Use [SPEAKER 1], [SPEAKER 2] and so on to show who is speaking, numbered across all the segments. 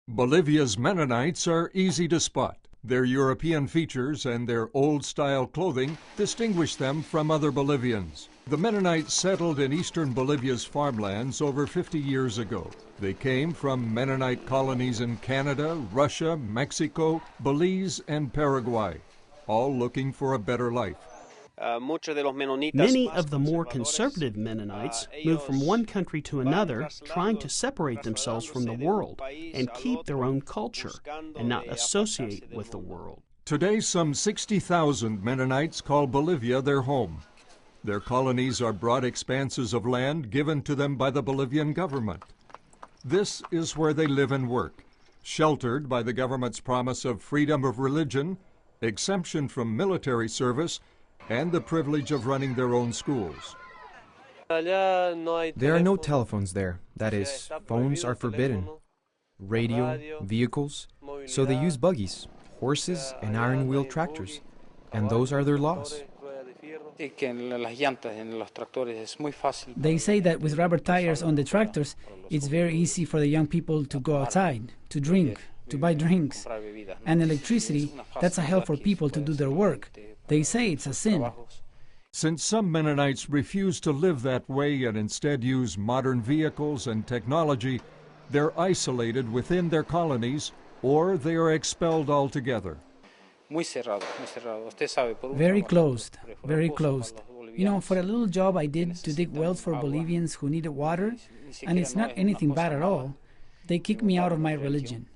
[SPEAKER 1] Bolivia's Mennonites are easy to spot. Their European features and their old-style clothing distinguish them from other Bolivians. The Mennonites settled in eastern Bolivia's farmlands over 50 years ago. They came from Mennonite colonies in Canada, Russia, Mexico, Belize, and Paraguay, all looking for a better life.
[SPEAKER 2] Many of the more conservative Mennonites moved from one country to another, trying to separate themselves from the world and keep their own culture and not associate with the world.
[SPEAKER 1] Today, some 60,000 Mennonites call Bolivia their home. Their colonies are broad expanses of land given to them by the Bolivian government. This is where they live and work, sheltered by the government's promise of freedom of religion, exemption from military service, and the privilege of running their own schools.
[SPEAKER 3] There are no telephones there. That is, phones are forbidden. Radio, vehicles, so they use buggies, horses, and iron-wheel tractors. And those are their laws.
[SPEAKER 4] They say that with rubber tires on the tractors, it's very easy for the young people to go outside, to drink, to buy drinks. And electricity, that's a help for people to do their work. They say it's a sin.
[SPEAKER 1] Since some Mennonites refuse to live that way and instead use modern vehicles and technology, they're isolated within their colonies or they are expelled altogether.
[SPEAKER 4] Very closed, very closed. You know, for a little job I did to dig wells for Bolivians who needed water, and it's not anything bad at all, they kicked me out of my religion.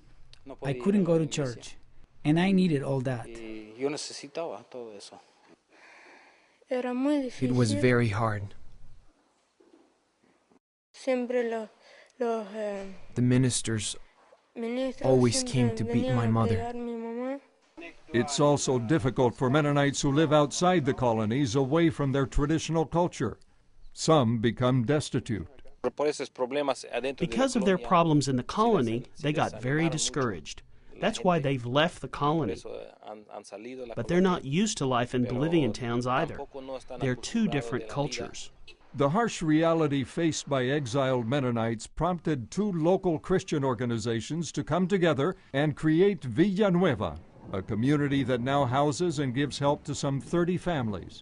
[SPEAKER 4] I couldn't go to church, and I needed all that.
[SPEAKER 3] It was very hard. The ministers always came to beat my mother.
[SPEAKER 1] It's also difficult for Mennonites who live outside the colonies, away from their traditional culture. Some become destitute.
[SPEAKER 2] Because of their problems in the colony, they got very discouraged. That's why they've left the colony. But they're not used to life in Bolivian towns either. They're two different cultures.
[SPEAKER 1] The harsh reality faced by exiled Mennonites prompted two local Christian organizations to come together and create Villanueva, a community that now houses and gives help to some 30 families.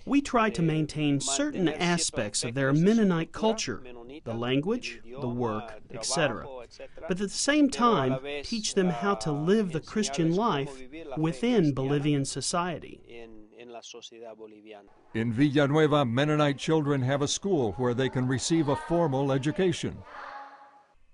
[SPEAKER 2] We try to maintain certain aspects of their Mennonite culture, the language, the work, etc., but at the same time teach them how to live the Christian life within Bolivian society.
[SPEAKER 1] In Villanueva, Mennonite children have a school where they can receive a formal education.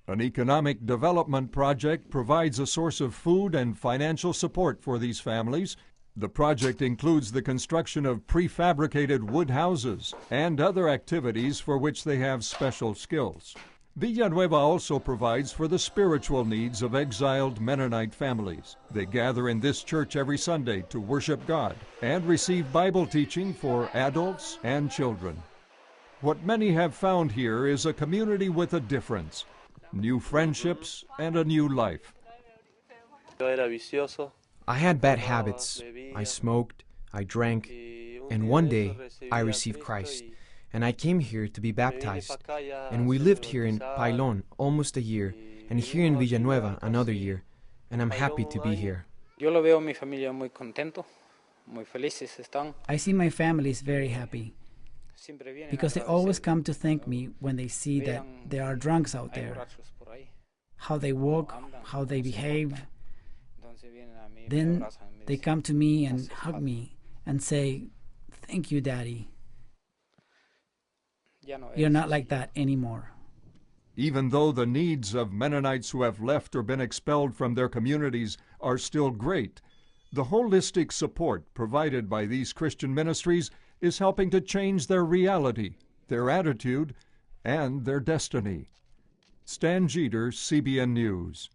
[SPEAKER 1] An economic development project provides a source of food and financial support for these families. The project includes the construction of prefabricated wood houses and other activities for which they have special skills. Villanueva also provides for the spiritual needs of exiled Mennonite families. They gather in this church every Sunday to worship God and receive Bible teaching for adults and children. What many have found here is a community with a difference, new friendships, and a new life.
[SPEAKER 3] I had bad habits. I smoked, I drank, and one day I received Christ, and I came here to be baptized. And we lived here in Pailon almost a year, and here in Villanueva another year, and I'm happy to be here.
[SPEAKER 4] I see my family is very happy, because they always come to thank me when they see that there are drunks out there, how they walk, how they behave. Then they come to me and hug me and say, "Thank you, Daddy. You're not like that anymore."
[SPEAKER 1] Even though the needs of Mennonites who have left or been expelled from their communities are still great, the holistic support provided by these Christian ministries is helping to change their reality, their attitude, and their destiny. Stan Jeter, CBN News.